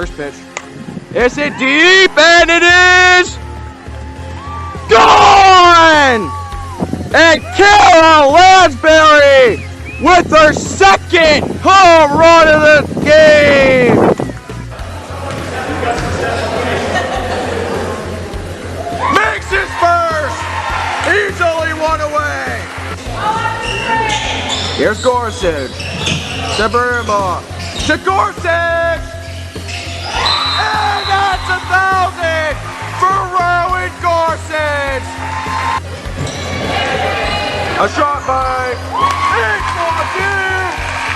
First pitch. Is it deep? And it is gone! And Kara Lansbury with her second home run of the game! Makes his first! He's only one away! Here's Gorsuch. To Burma. To Gorsuch! And that's 1,000 for Rowan Gorsuch! A shot by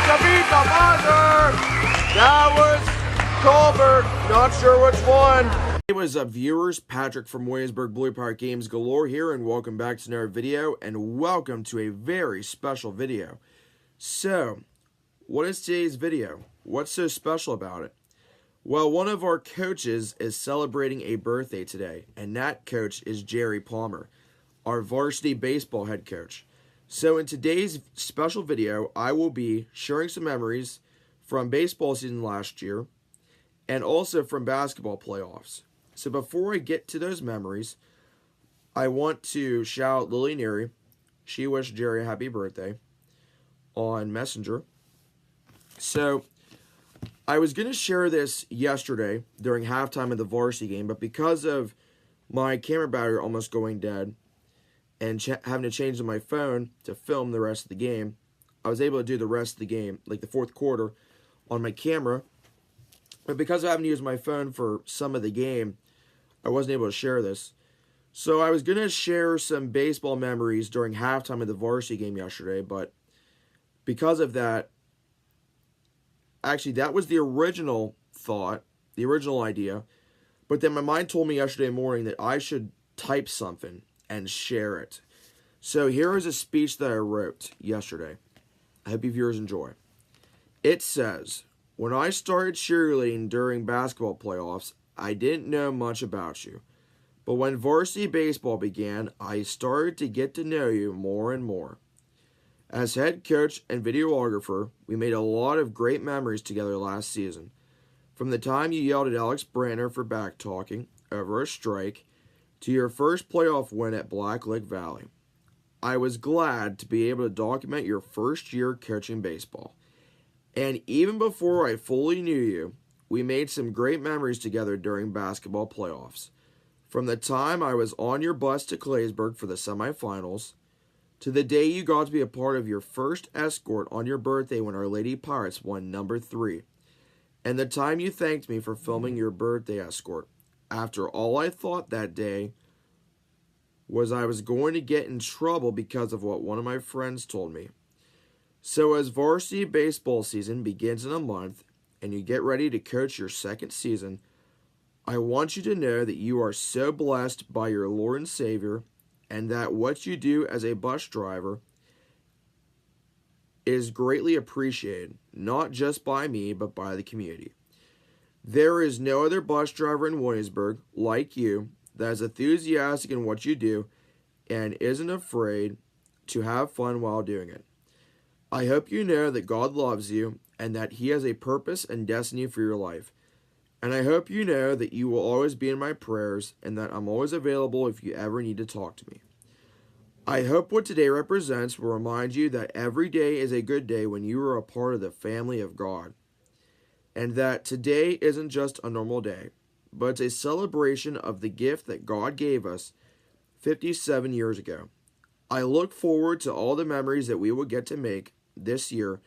to beat the buzzer. That was Colbert. Not sure which one. Hey, what's up, viewers? Patrick from Williamsburg Blue Pirate Games Galore here, and welcome back to another video, and welcome to a very special video. So, what is today's video? What's so special about it? Well, one of our coaches is celebrating a birthday today, and that coach is Jerry Palmer, our varsity baseball head coach. So in today's special video, I will be sharing some memories from baseball season last year and also from basketball playoffs. So before I get to those memories, I want to shout out Lily Neary. She wished Jerry a happy birthday on Messenger. So I was going to share this yesterday during halftime of the varsity game, but because of my camera battery almost going dead and having to change to my phone to film the rest of the game, I was able to do the rest of the game, like the fourth quarter, on my camera. But because I haven't used my phone for some of the game, I wasn't able to share this. So I was going to share some baseball memories during halftime of the varsity game yesterday, but because of that, actually that was the original thought, the original idea, but then my mind told me yesterday morning that I should type something and share it. So here is a speech that I wrote yesterday. I hope you viewers enjoy. It says, "When I started cheerleading during basketball playoffs, I didn't know much about you. But when varsity baseball began, I started to get to know you more and more. As head coach and videographer, we made a lot of great memories together last season. From the time you yelled at Alex Branner for back-talking over a strike, to your first playoff win at Black Lake Valley. I was glad to be able to document your first year coaching baseball. And even before I fully knew you, we made some great memories together during basketball playoffs. From the time I was on your bus to Claysburg for the semifinals, to the day you got to be a part of your first escort on your birthday when Our Lady Pirates won number 3, and the time you thanked me for filming your birthday escort. After all I thought that day was I was going to get in trouble because of what one of my friends told me. So as varsity baseball season begins in a month and you get ready to coach your second season, I want you to know that you are so blessed by your Lord and Savior, and that what you do as a bus driver is greatly appreciated, not just by me, but by the community. There is no other bus driver in Williamsburg like you that is enthusiastic in what you do and isn't afraid to have fun while doing it. I hope you know that God loves you and that He has a purpose and destiny for your life. And I hope you know that you will always be in my prayers and that I'm always available if you ever need to talk to me. I hope what today represents will remind you that every day is a good day when you are a part of the family of God. And that today isn't just a normal day, but it's a celebration of the gift that God gave us 57 years ago. I look forward to all the memories that we will get to make this year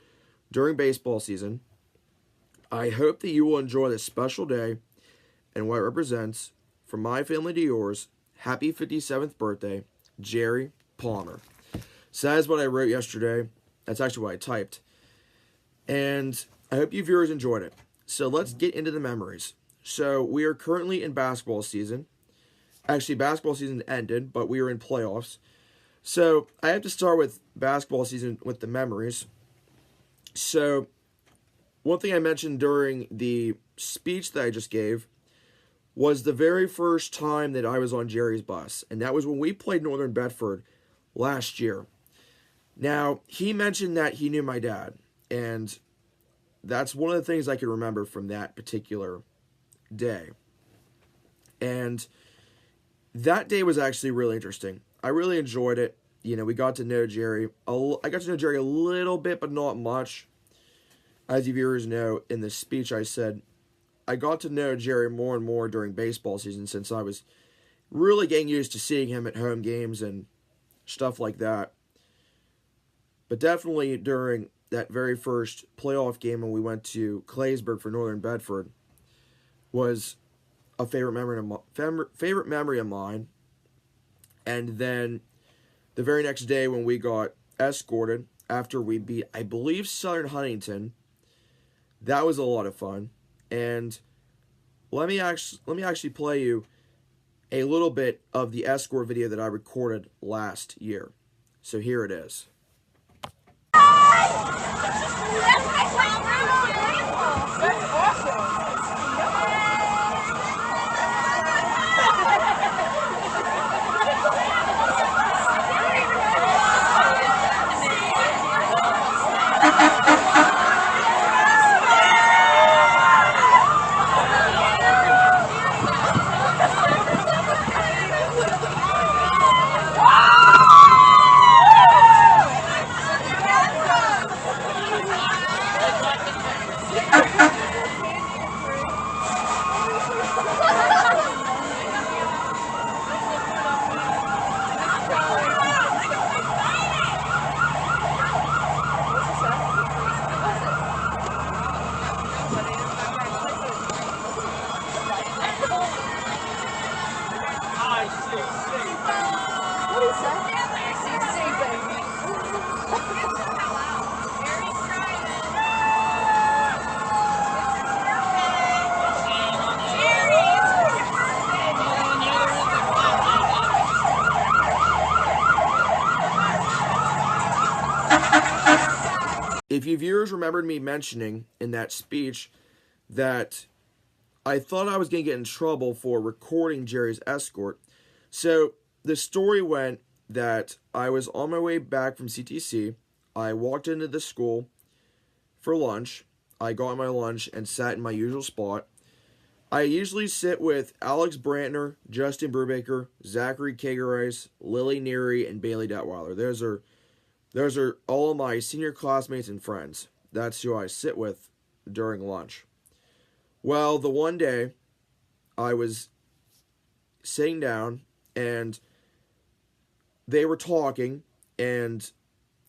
during baseball season. I hope that you will enjoy this special day and what it represents. From my family to yours, happy 57th birthday, Jerry Palmer." So that is what I wrote yesterday. That's actually what I typed. And I hope you viewers enjoyed it. So let's get into the memories. So we are currently in basketball season. Actually, basketball season ended, but we are in playoffs. So I have to start with basketball season with the memories. So one thing I mentioned during the speech that I just gave was the very first time that I was on Jerry's bus. And that was when we played Northern Bedford last year. Now, he mentioned that he knew my dad. And that's one of the things I can remember from that particular day. And that day was actually really interesting. I really enjoyed it. You know, we got to know Jerry. I got to know Jerry a little bit, but not much. As you viewers know, in the speech I said, I got to know Jerry more and more during baseball season, since I was really getting used to seeing him at home games and stuff like that. But definitely during that very first playoff game when we went to Claysburg for Northern Bedford was a favorite memory of mine. And then the very next day when we got escorted after we beat, I believe, Southern Huntington, that was a lot of fun. And let me actually play you a little bit of the escort video that I recorded last year. So here it is. If you viewers remembered me mentioning in that speech that I thought I was going to get in trouble for recording Jerry's escort. So the story went that I was on my way back from CTC. I walked into the school for lunch. I got my lunch and sat in my usual spot. I usually sit with Alex Brantner, Justin Brubaker, Zachary Kagereis, Lily Neary, and Bailey Detweiler. Those are all of my senior classmates and friends. That's who I sit with during lunch. Well, the one day I was sitting down and they were talking, and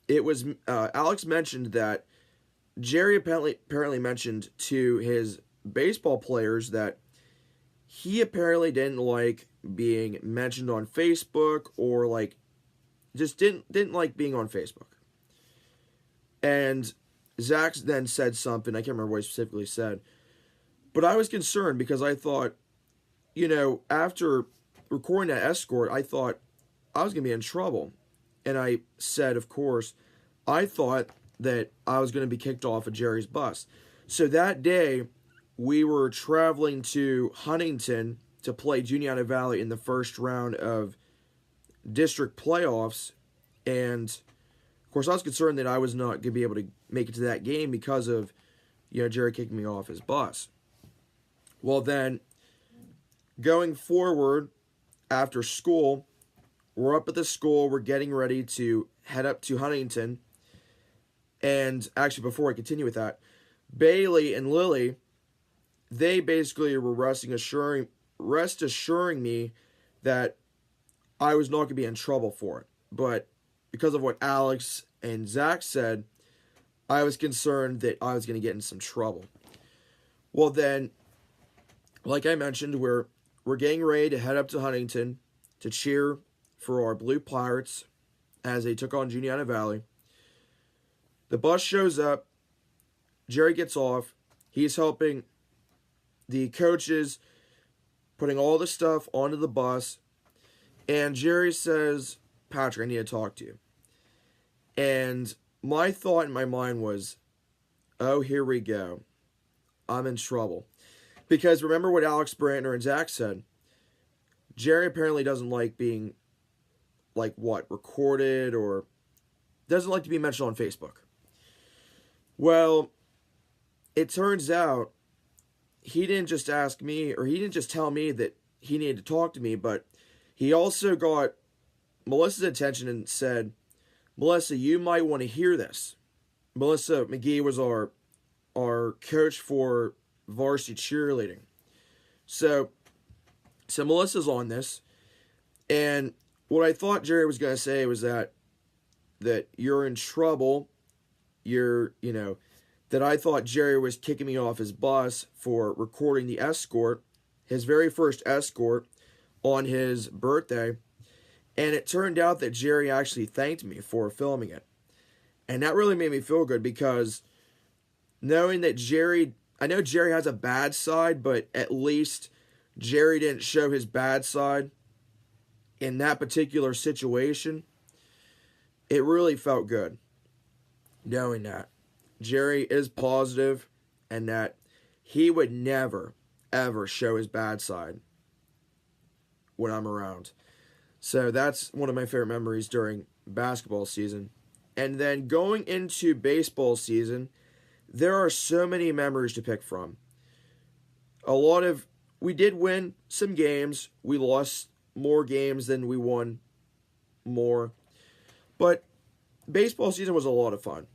it was Alex mentioned that Jerry apparently mentioned to his baseball players that he apparently didn't like being mentioned on Facebook, or like just didn't like being on Facebook. And Zach then said something, I can't remember what he specifically said, but I was concerned because I thought, you know, after recording that escort, I thought I was going to be in trouble. And I said, of course, I thought that I was going to be kicked off of Jerry's bus. So that day, we were traveling to Huntington to play Juniata Valley in the first round of district playoffs. And, of course, I was concerned that I was not going to be able to make it to that game because of, you know, Jerry kicking me off his bus. Well, then, going forward, after school, we're up at the school, we're getting ready to head up to Huntington, and actually, before I continue with that, Bailey and Lily, they basically were rest assuring me that I was not going to be in trouble for it, but because of what Alex and Zach said, I was concerned that I was going to get in some trouble. Well, then, like I mentioned, we're getting ready to head up to Huntington to cheer for our Blue Pirates as they took on Juniata Valley. The bus shows up. Jerry gets off. He's helping the coaches putting all the stuff onto the bus. And Jerry says, "Patrick, I need to talk to you." And my thought in my mind was, oh, here we go. I'm in trouble. Because remember what Alex Brantner and Zach said. Jerry apparently doesn't like being, recorded, or doesn't like to be mentioned on Facebook. Well, it turns out he didn't just ask me, or he didn't just tell me that he needed to talk to me, but he also got Melissa's attention and said, Melissa, you might want to hear this. Melissa McGee was our coach for varsity cheerleading. So Melissa's on this, and what I thought Jerry was going to say was that you're in trouble. That I thought Jerry was kicking me off his bus for recording the escort, his very first escort, on his birthday. And it turned out that Jerry actually thanked me for filming it. And that really made me feel good, because knowing that I know Jerry has a bad side, but at least Jerry didn't show his bad side in that particular situation. It really felt good knowing that Jerry is positive and that he would never, ever show his bad side when I'm around. So that's one of my favorite memories during basketball season. And then going into baseball season, there are so many memories to pick from. We did win some games. We lost more games than we won more. But baseball season was a lot of fun.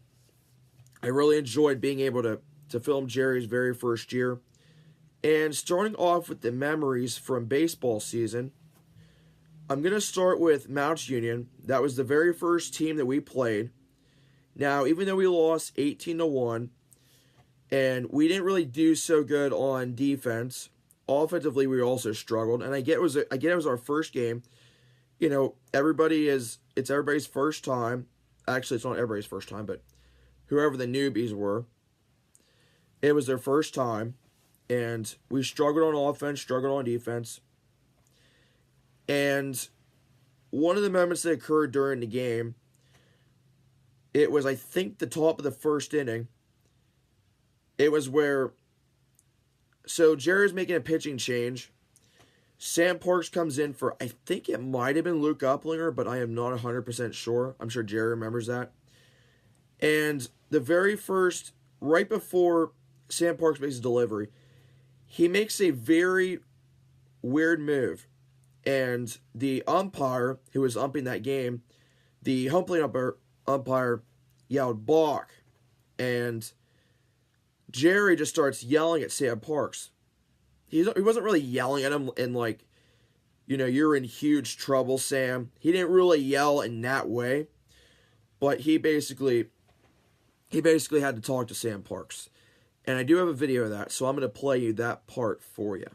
I really enjoyed being able to film Jerry's very first year. And starting off with the memories from baseball season, I'm going to start with Mount Union. That was the very first team that we played. Now, even though we lost 18-1, and we didn't really do so good on defense, offensively we also struggled. And I get it was our first game. It's everybody's first time. Actually, it's not everybody's first time, but whoever the newbies were, it was their first time. And we struggled on offense, struggled on defense. And one of the moments that occurred during the game, it was, I think, the top of the first inning. It was so Jerry's making a pitching change. Sam Parks comes in for, I think it might have been Luke Upplinger, but I am not 100% sure. I'm sure Jerry remembers that. And the very first, right before Sam Parks makes his delivery, he makes a very weird move. And the umpire who was umping that game, the home plate umpire yelled, "Balk." And Jerry just starts yelling at Sam Parks. He wasn't really yelling at him in you're in huge trouble, Sam. He didn't really yell in that way. But he basically had to talk to Sam Parks. And I do have a video of that, so I'm going to play you that part for you.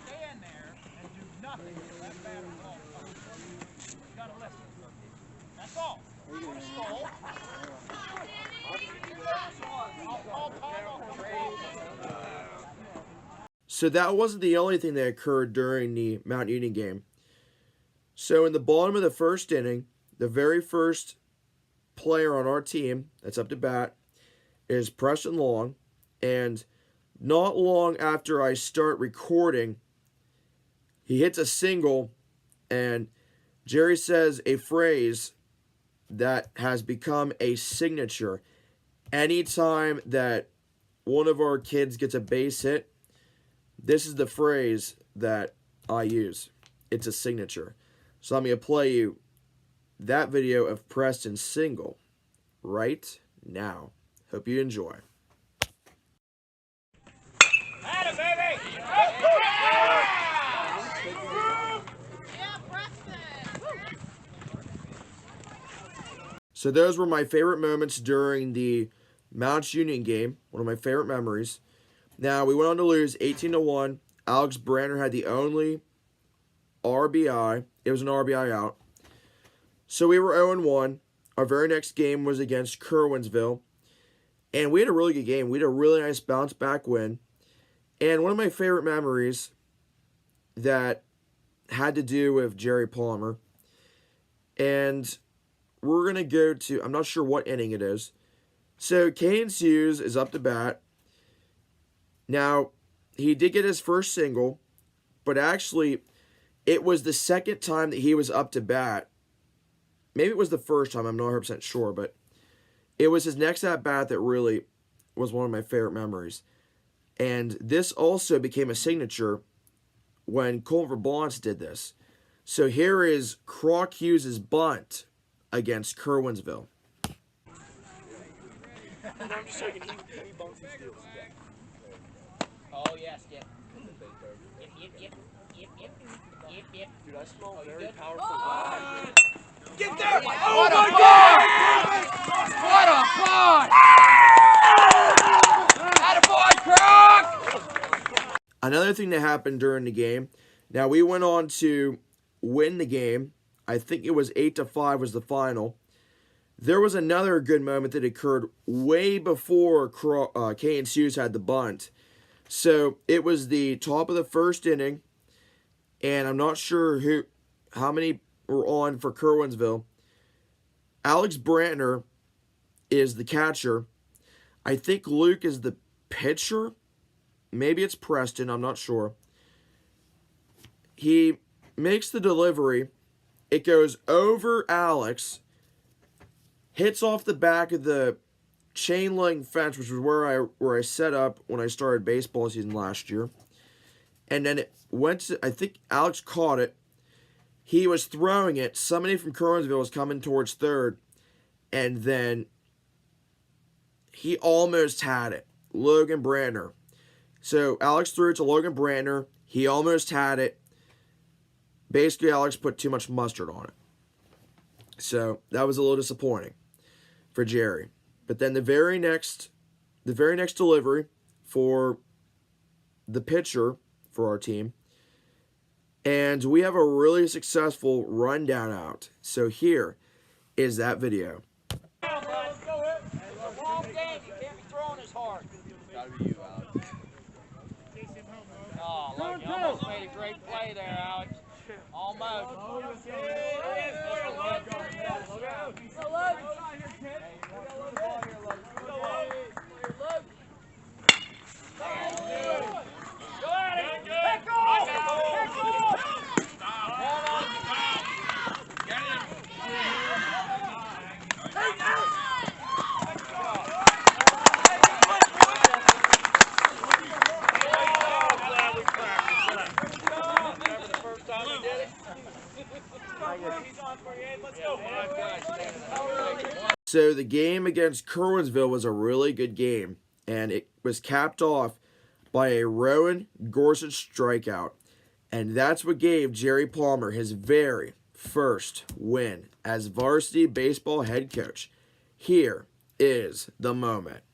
Stand there and do nothing until that batter falls. You gotta listen. That's all. Stole. So that wasn't the only thing that occurred during the Mount Union game. So in the bottom of the first inning, the very first player on our team that's up to bat is Preston Long. And not long after I start recording, he hits a single, and Jerry says a phrase that has become a signature. Anytime that one of our kids gets a base hit, this is the phrase that I use. It's a signature. So I'm going to play you that video of Preston's single right now. Hope you enjoy. Atta, baby! So those were my favorite moments during the Mount Union game. One of my favorite memories. Now, we went on to lose 18-1. Alex Branner had the only RBI. It was an RBI out. So we were 0-1. Our very next game was against Kerwinsville. And we had a really good game. We had a really nice bounce-back win. And one of my favorite memories that had to do with Jerry Palmer. And we're going to go to, I'm not sure what inning it is. So Kane Hughes is up to bat. Now, he did get his first single, but actually, it was the second time that he was up to bat. Maybe it was the first time, I'm not 100% sure, but it was his next at-bat that really was one of my favorite memories. And this also became a signature when Colton Verblance did this. So here is Croc Hughes' bunt against Kerwinsville. Oh, yes, yep. Yep. Dude, I smell very powerful. Get there! Oh my God! What a fun! Attaboy, Croc! Another thing that happened during the game, now we went on to win the game. I think it was 8-5 was the final. There was another good moment that occurred way before Caden Hughes had the bunt. So it was the top of the first inning, and I'm not sure how many were on for Kerwinsville. Alex Brantner is the catcher. I think Luke is the pitcher. Maybe it's Preston, I'm not sure. He makes the delivery. It goes over Alex, hits off the back of the chain link fence, which was where I set up when I started baseball season last year. And then it went to, I think Alex caught it. He was throwing it. Somebody from Kerwinsville was coming towards third. And then he almost had it. Logan Brantner. So Alex threw it to Logan Brantner. He almost had it. Basically, Alex put too much mustard on it. So that was a little disappointing for Jerry. But then the very next delivery for the pitcher for our team, and we have a really successful rundown out. So here is that video. Let's go, it's a long game. You can't be throwing as hard. Gotta be you, Alex. Oh, look, you almost made a great play there, Alex. Almost. So the game against Kerwinsville was a really good game, and it was capped off by a Rowan Gorsuch strikeout. And that's what gave Jerry Palmer his very first win as varsity baseball head coach. Here is the moment.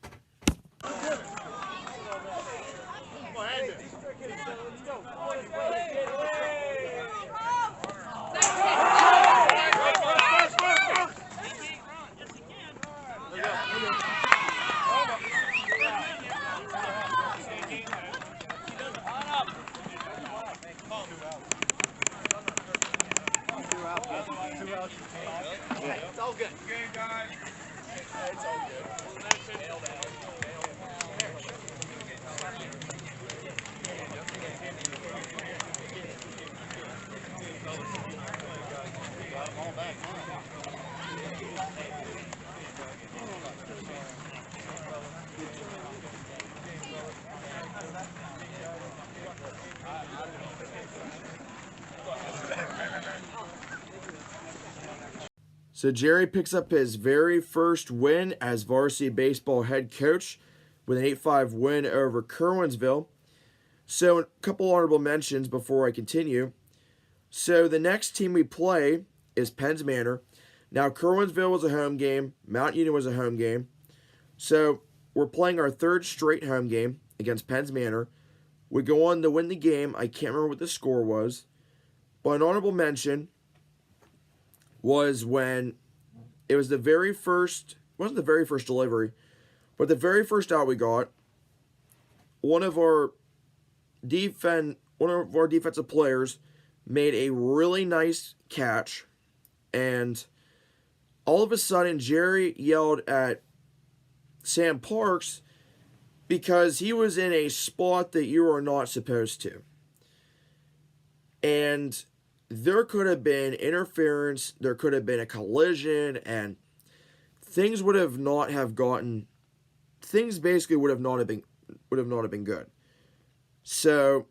It's all good. Game, guys. It's all good. So Jerry picks up his very first win as varsity baseball head coach with an 8-5 win over Kerwinsville. So a couple honorable mentions before I continue. So the next team we play is Penns Manor. Now Kerwinsville was a home game. Mount Union was a home game. So we're playing our third straight home game against Penns Manor. We go on to win the game. I can't remember what the score was. But an honorable mention was when it was the very first, wasn't the very first delivery, but the very first out we got, one of our defensive players made a really nice catch, and all of a sudden Jerry yelled at Sam Parks, because he was in a spot that you are not supposed to. And there could have been interference, there could have been a collision, and things would have not have gotten, things basically would have not have been good. So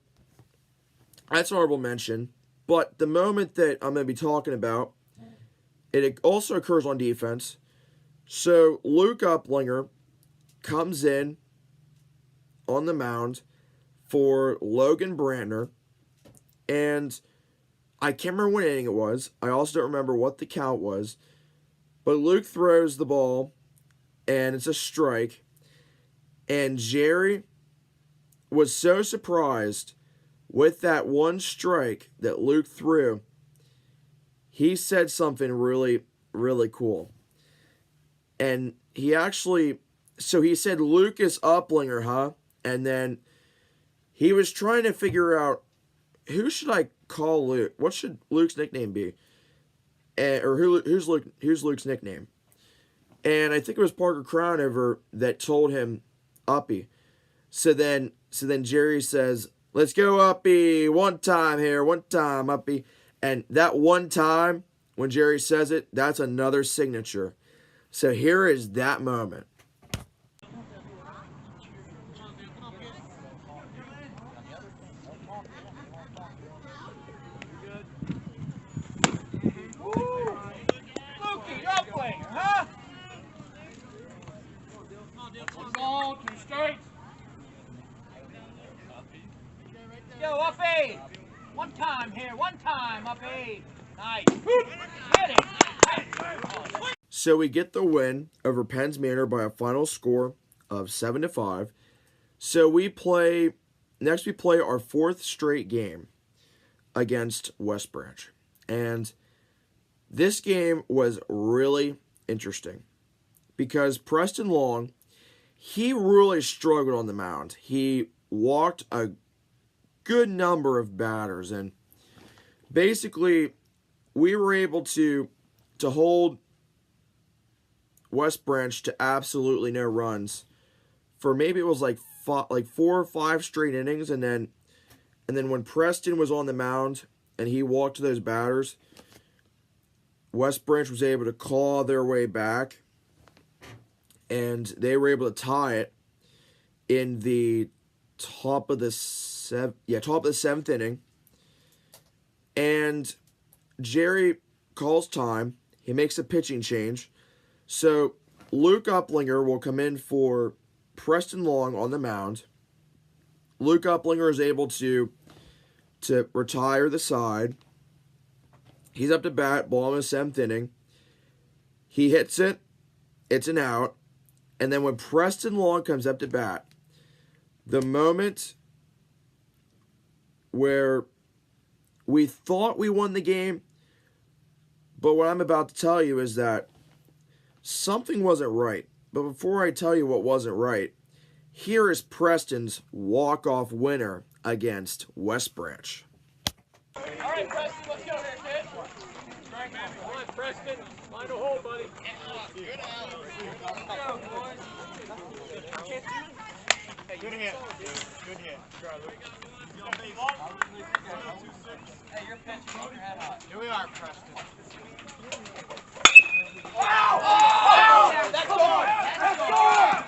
that's an honorable mention. But the moment that I'm going to be talking about, it also occurs on defense. So Luke Uplinger comes in on the mound for Logan Brantner, and I can't remember what inning it was. I also don't remember what the count was. But Luke throws the ball, and it's a strike. And Jerry was so surprised with that one strike that Luke threw. He said something really, really cool. And he actually, so he said, Lucas Uplinger, huh? And then he was trying to figure out, who should I call Luke? What should Luke's nickname be? Who's Luke's nickname? And I think it was Parker Crownover that told him Uppy. So then Jerry says, let's go Uppy, one time here, one time Uppy. And that one time, when Jerry says it, that's another signature. So here is that moment. Lukey Uplinger, huh? One ball, two strikes. Go, Uppy. One time here, one time, Uppy. Nice. Get it. So we get the win over Penns Manor by a final score of 7-5. So we play our fourth straight game against West Branch. And this game was really interesting because Preston Long, he really struggled on the mound. He walked a good number of batters, and basically we were able to hold West Branch to absolutely no runs for maybe it was like 4 or 5 straight innings, and then when Preston was on the mound and he walked to those batters, West Branch was able to claw their way back, and they were able to tie it in the top of the 7th inning. And Jerry calls time. He makes a pitching change. So Luke Uplinger will come in for Preston Long on the mound. Luke Uplinger is able to retire the side. He's up to bat, ball in the 7th inning. He hits it. It's an out. And then when Preston Long comes up to bat, the moment where we thought we won the game, but what I'm about to tell you is that something wasn't right. But before I tell you what wasn't right, here is Preston's walk-off winner against West Branch. All right, Preston, let's go there, kid. Come on, Preston. Find a hole, buddy. Good out. Hey, good hit. Good hit. Hey, you're pitching. Keep your head high. Here we are, Preston. Wow! Oh! That's gone! That's gone!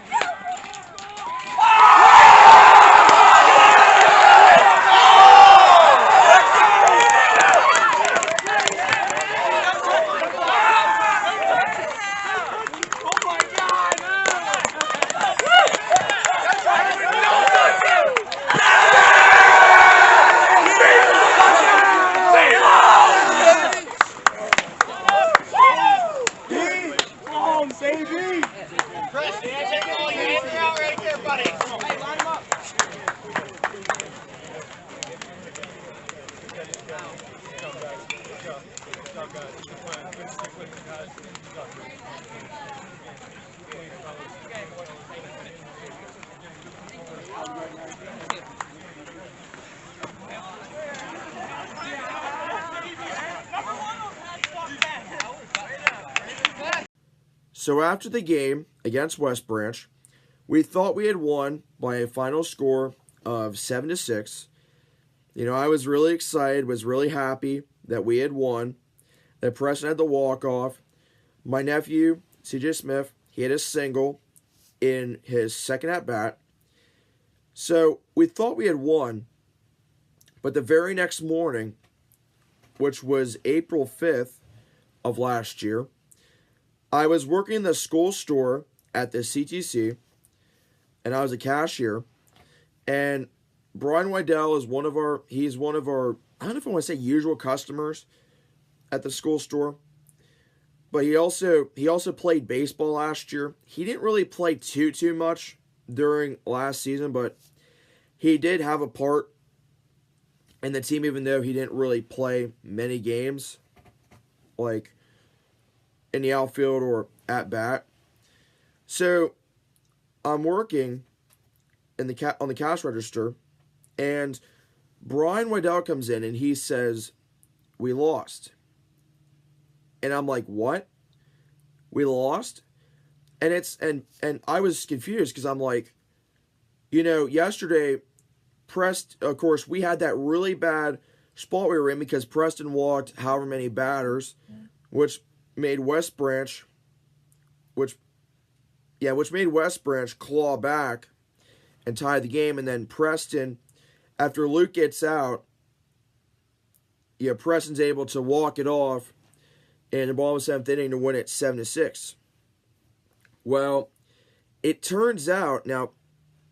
So after the game against West Branch, We thought we had won by a final score of 7-6. You know, I was really excited, was really happy that we had won, that Preston had the walk-off. My nephew, CJ Smith, he had a single in his second at-bat. So we thought we had won, but the very next morning, which was April 5th of last year, I was working in the school store at the CTC, and I was a cashier, and Brian Wydell is he's one of our, I don't know if I want to say usual customers at the school store, but he also played baseball last year. He didn't really play too much during last season, but he did have a part in the team, even though he didn't really play many games, like in the outfield or at bat. So I'm working on the cash register, and Brian Wydell comes in and he says, "We lost." And I'm like, "What? We lost?" And I was confused because I'm like, you know, yesterday, of course, we had that really bad spot we were in because Preston walked however many batters, which made West Branch claw back and tie the game. And then Preston, after Luke gets out, Preston's able to walk it off in the bottom of the seventh inning to win it 7-6. Well, it turns out, now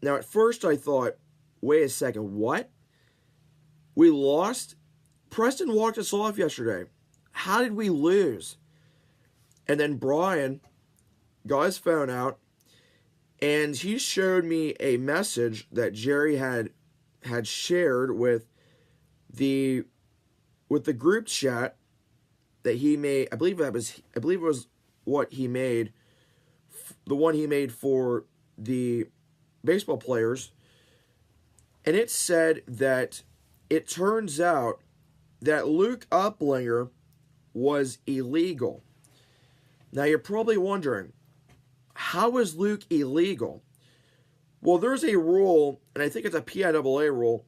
at first I thought, wait a second, what? We lost? Preston walked us off yesterday. How did we lose? And then Brian got his phone out, and he showed me a message that Jerry had shared with the group chat that he made. I believe it was what he made, the one he made for the baseball players. And it said that it turns out that Luke Uplinger was illegal. Now you're probably wondering, how is Luke illegal? Well, there's a rule, and I think it's a PIAA rule.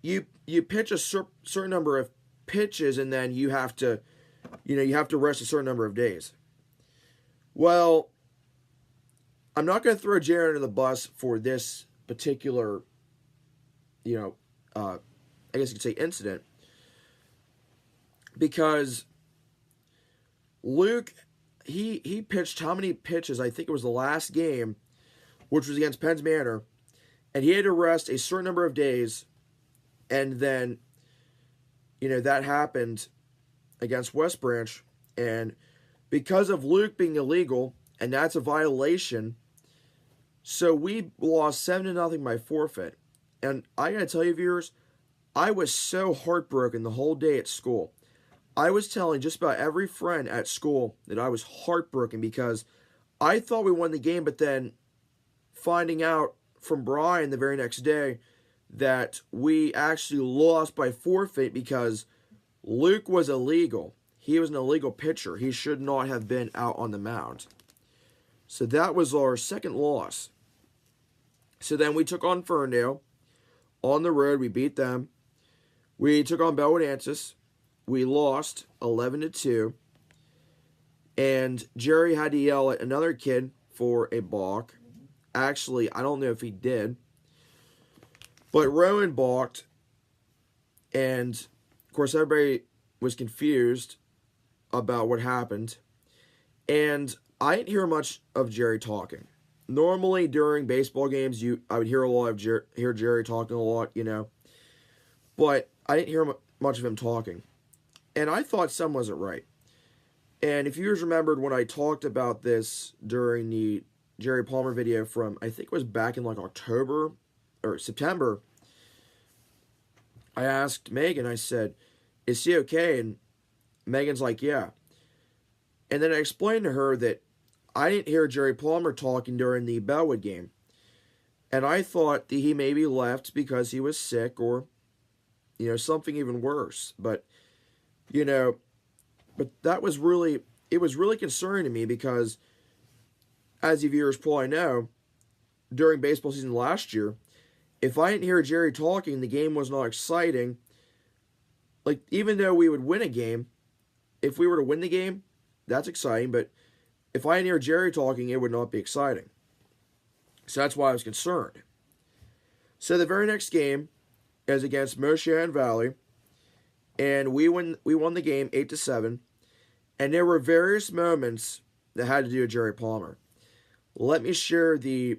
You pitch a certain number of pitches, and then you have to rest a certain number of days. Well, I'm not going to throw Jerry under the bus for this particular, I guess you could say incident, because Luke, he pitched how many pitches? I think it was the last game, which was against Penns Manor, and he had to rest a certain number of days, and then, that happened against West Branch, and because of Luke being illegal, and that's a violation, so we lost 7-0 by forfeit. And I gotta tell you, viewers, I was so heartbroken the whole day at school. I was telling just about every friend at school that I was heartbroken because I thought we won the game, but then finding out from Brian the very next day that we actually lost by forfeit because Luke was illegal. He was an illegal pitcher. He should not have been out on the mound. So that was our second loss. So then we took on Ferndale. On the road, we beat them. We took on Bellwood Antis. We lost 11-2. And Jerry had to yell at another kid for a balk. Actually, I don't know if he did. But Rowan balked. And, of course, everybody was confused about what happened. And I didn't hear much of Jerry talking. Normally, during baseball games, I would hear a lot of hear Jerry talking a lot, But I didn't hear much of him talking. And I thought something wasn't right. And if you guys remembered when I talked about this during the Jerry Palmer video from, I think it was back in like October or September, I asked Megan, I said, "Is he okay?" And Megan's like, "Yeah." And then I explained to her that I didn't hear Jerry Palmer talking during the Bellwood game. And I thought that he maybe left because he was sick or, something even worse. But, but that was really, it was really concerning to me because as you viewers probably know, during baseball season last year, if I didn't hear Jerry talking, the game was not exciting. Like, even though we would win a game, if we were to win the game, that's exciting, but if I didn't hear Jerry talking, it would not be exciting. So that's why I was concerned. So the very next game is against Moshan Valley, and we won the game 8-7, and there were various moments that had to do with Jerry Palmer. Let me share the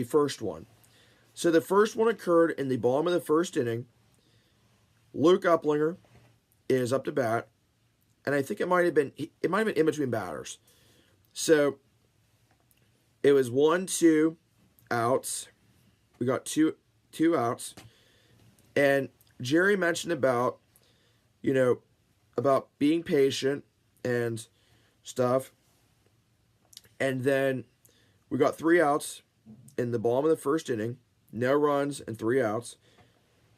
first one. So the first one occurred in the bottom of the first inning. Luke Uplinger is up to bat, and I think it might have been in between batters. So it was 1-2 outs. We got two outs, and Jerry mentioned about being patient and stuff. And then we got 3 outs in the bottom of the first inning. No runs and 3 outs.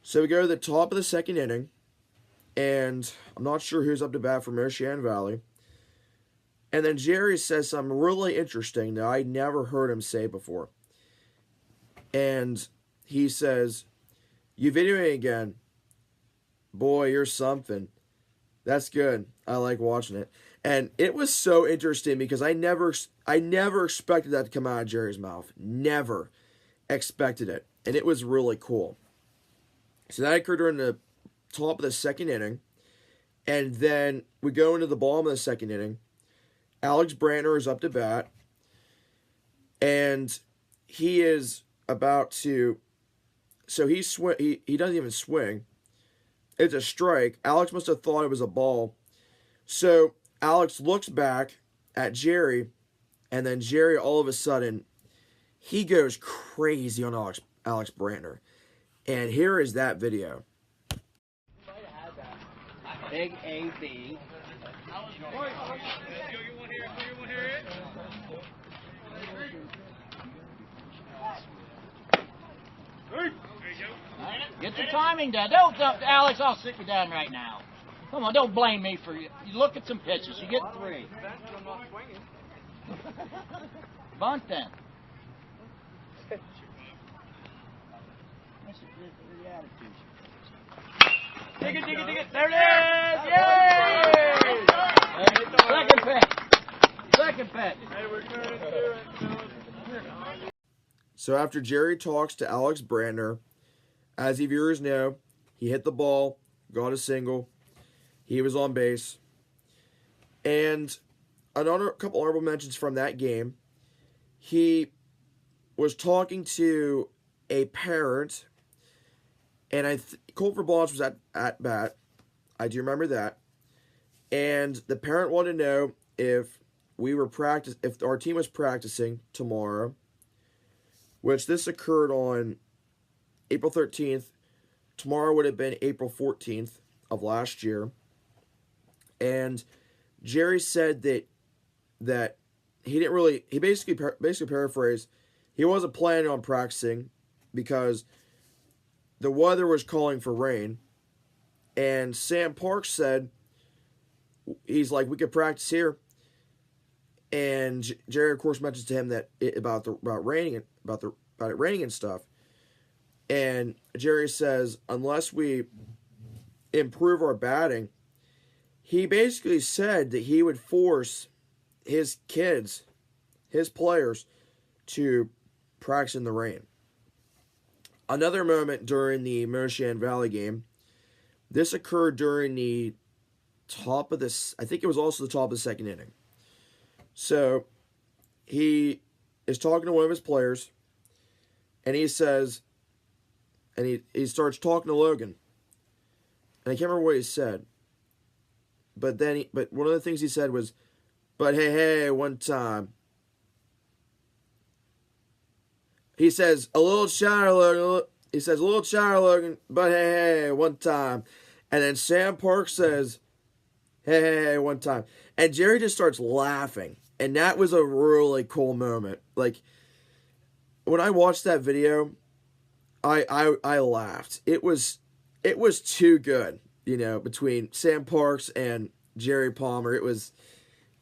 So we go to the top of the second inning, and I'm not sure who's up to bat for Moshan Valley. And then Jerry says something really interesting that I never heard him say before. And he says, "You videoing again? Boy, you're something. That's good. I like watching it." And it was so interesting because I never expected that to come out of Jerry's mouth. Never expected it. And it was really cool. So that occurred during the top of the second inning. And then we go into the bottom of the second inning. Alex Brantner is up to bat. And he is about to... So he doesn't even swing. It's a strike. Alex must have thought it was a ball. So Alex looks back at Jerry, and then Jerry, all of a sudden, he goes crazy on Alex Brantner. And here is that video. Big AB. You want to hear it? There you go. Get the timing down. Don't, Alex, I'll sit you down right now. Come on, don't blame me for you. You look at some pitches. You get 3. Bunt then. That's the attitude. Dig it. There it is! Yay! Second pitch. So after Jerry talks to Alex Brantner, as you viewers know, he hit the ball, got a single. He was on base. And another couple honorable mentions from that game. He was talking to a parent, and Colt Verbalch was at bat. I do remember that. And the parent wanted to know if our team was practicing tomorrow, which this occurred on April 13th. Tomorrow would have been April 14th of last year. And Jerry said that he basically paraphrased, he wasn't planning on practicing because the weather was calling for rain. And Sam Parks said, he's like, we could practice here. And Jerry, of course, mentions to him that about it raining and stuff. And Jerry says, unless we improve our batting, he basically said that he would force his kids, his players, to practice in the rain. Another moment during the Moshan Valley game, this occurred during the top of this, I think it was also the top of the second inning. So he is talking to one of his players, and he says, and he starts talking to Logan. And I can't remember what he said. But one of the things he said was, but hey, one time. He says, a little shiner, Logan. He says, a little shiner, Logan, but hey, one time. And then Sam Parks says, hey, one time. And Jerry just starts laughing. And that was a really cool moment. Like, when I watched that video, I laughed. It was too good, between Sam Parks and Jerry Palmer. It was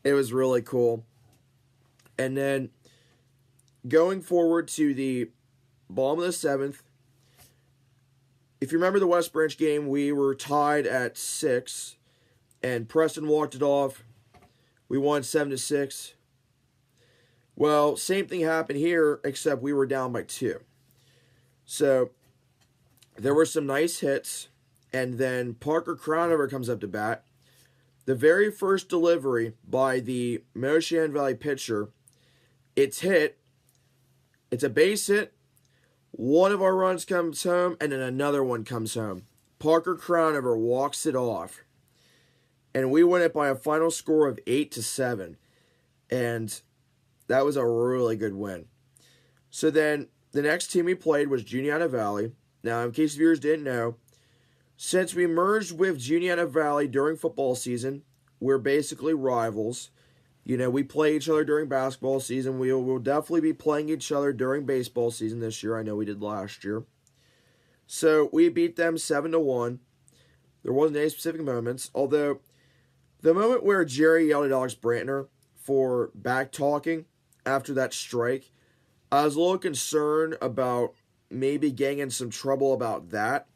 really cool. And then going forward to the bottom of the 7th, if you remember the West Branch game, we were tied at 6, and Preston walked it off. We won 7-6. Well, same thing happened here, except we were down by 2. So there were some nice hits, and then Parker Crownover comes up to bat. The very first delivery by the Moshan Valley pitcher, it's hit. It's a base hit. One of our runs comes home, and then another one comes home. Parker Crownover walks it off. And we win it by a final score of 8-7. And that was a really good win. So then, the next team we played was Juniata Valley. Now, in case viewers didn't know, since we merged with Juniata Valley during football season, we're basically rivals. You know, we play each other during basketball season. We will definitely be playing each other during baseball season this year. I know we did last year. So we beat them 7-1. There wasn't any specific moments, although the moment where Jerry yelled at Alex Brantner for back talking after that strike, I was a little concerned about maybe getting in some trouble about that,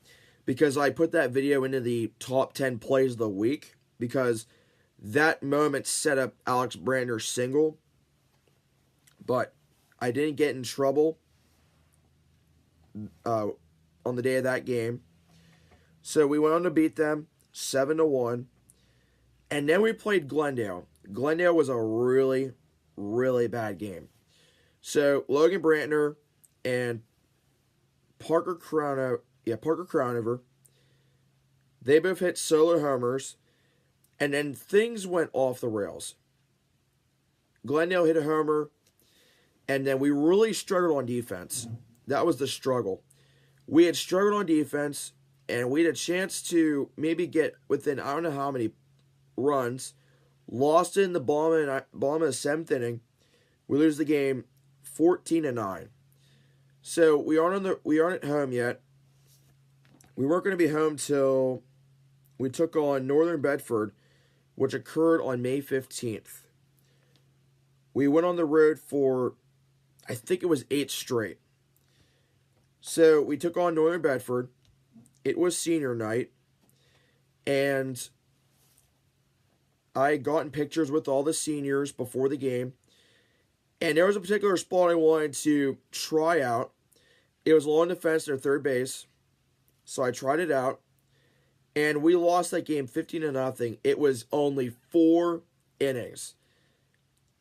because I put that video into the top 10 plays of the week, because that moment set up Alex Brandner's single. But I didn't get in trouble on the day of that game. So we went on to beat them 7-1. And then we played Glendale. Glendale was a really, really bad game. So Logan Brantner and Parker Crownover, they both hit solo homers, and then things went off the rails. Glendale hit a homer, and then we really struggled on defense. That was the struggle. We had struggled on defense, and we had a chance to maybe get within I don't know how many runs. Lost it in the bottom of the 7th inning. We lose the game 14-9. So we aren't at home yet. We weren't going to be home till we took on Northern Bedford, which occurred on May 15th. We went on the road for, I think it was 8 straight. So we took on Northern Bedford. It was senior night. And I had gotten pictures with all the seniors before the game. And there was a particular spot I wanted to try out. It was along the fence near third base. So I tried it out. And we lost that game 15-0. It was only 4 innings.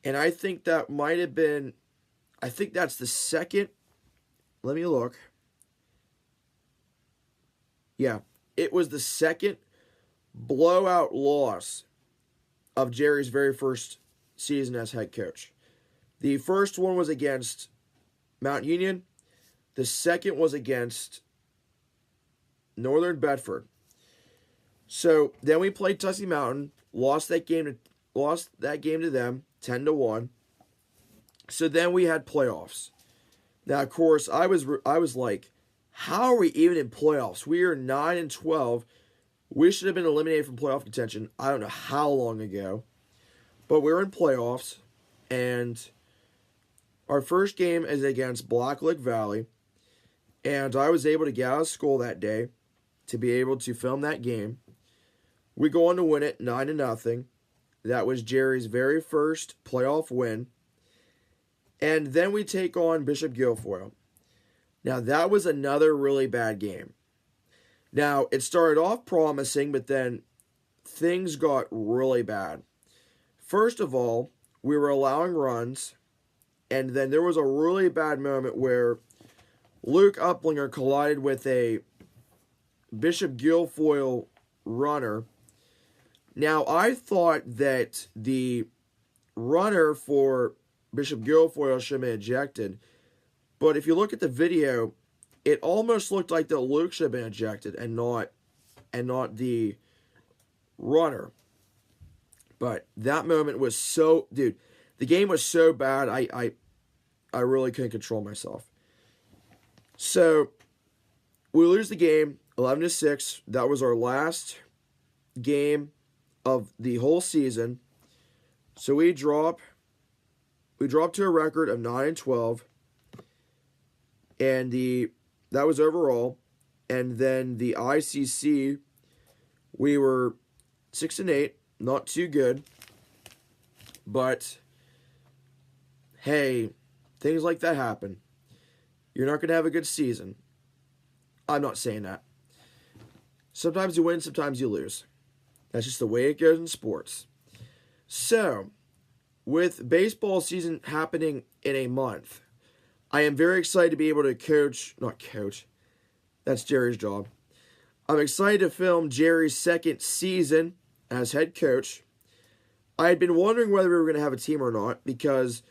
And I think that might have been, I think that's the second, let me look. Yeah, it was the second blowout loss of Jerry's very first season as head coach. The first one was against Mount Union. The second was against Northern Bedford. So then we played Tussey Mountain, lost that game to them 10-1. So then we had playoffs. Now, of course, I was like, how are we even in playoffs? We are 9-12. We should have been eliminated from playoff contention. I don't know how long ago, but we're in playoffs, and our first game is against Blacklick Valley, and I was able to get out of school that day to be able to film that game. We go on to win it 9-0. That was Jerry's very first playoff win. And then we take on Bishop Guilfoyle. Now, that was another really bad game. Now, it started off promising, but then things got really bad. First of all, we were allowing runs, and then there was a really bad moment where Luke Uplinger collided with a Bishop Guilfoyle runner. Now, I thought that the runner for Bishop Guilfoyle should have been ejected, but if you look at the video, it almost looked like that Luke should have been ejected and not the runner. But that moment was so, dude, the game was so bad, I really couldn't control myself. So we lose the game 11-6. That was our last game of the whole season. So we drop we dropped to a record of 9-12, and that was overall. And then the ICC, we were 6-8, not too good, but hey, things like that happen. You're not going to have a good season. I'm not saying that. Sometimes you win, sometimes you lose. That's just the way it goes in sports. So, with baseball season happening in a month, I am very excited to be able to not coach, that's Jerry's job. I'm excited to film Jerry's second season as head coach. I had been wondering whether we were going to have a team or not, because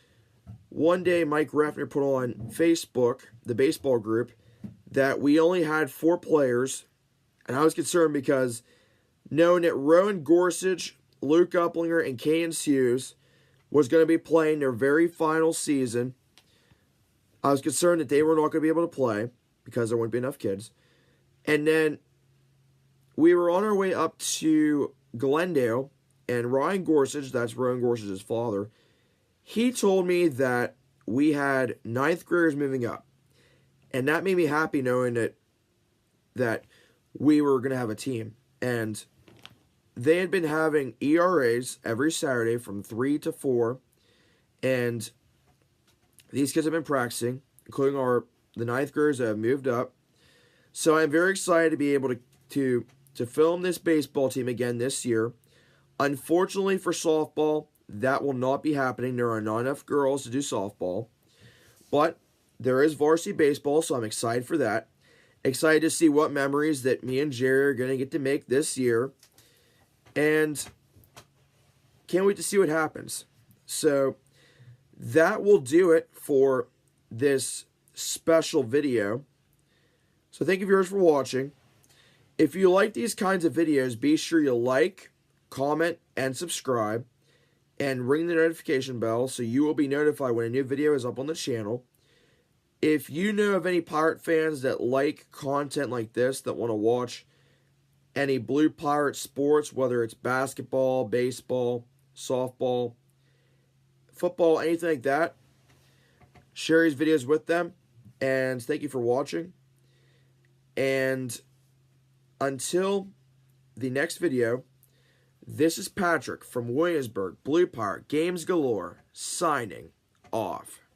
one day Mike Reffner put on Facebook, the baseball group, that we only had 4 players, and I was concerned because knowing that Rowan Gorsuch, Luke Upplinger, and Kane Hughes was going to be playing their very final season, I was concerned that they were not going to be able to play because there wouldn't be enough kids. And then we were on our way up to Glendale, and Ryan Gorsuch, that's Rowan Gorsuch's father, he told me that we had 9th graders moving up. And that made me happy knowing that we were going to have a team. And they had been having ERAs every Saturday from 3 to 4. And these kids have been practicing, including the 9th graders that have moved up. So I'm very excited to be able to film this baseball team again this year. Unfortunately for softball, that will not be happening. There are not enough girls to do softball. But there is varsity baseball, so I'm excited for that. Excited to see what memories that me and Jerry are going to get to make this year. And can't wait to see what happens. So that will do it for this special video. So thank you viewers for watching. If you like these kinds of videos, be sure you like, comment, and subscribe. And ring the notification bell so you will be notified when a new video is up on the channel. If you know of any Pirate fans that like content like this, that want to watch any Blue Pirate sports, whether it's basketball, baseball, softball, football, anything like that, share these videos with them. And thank you for watching. And until the next video, this is Patrick from Williamsburg Blue Pirate Games Galore, signing off.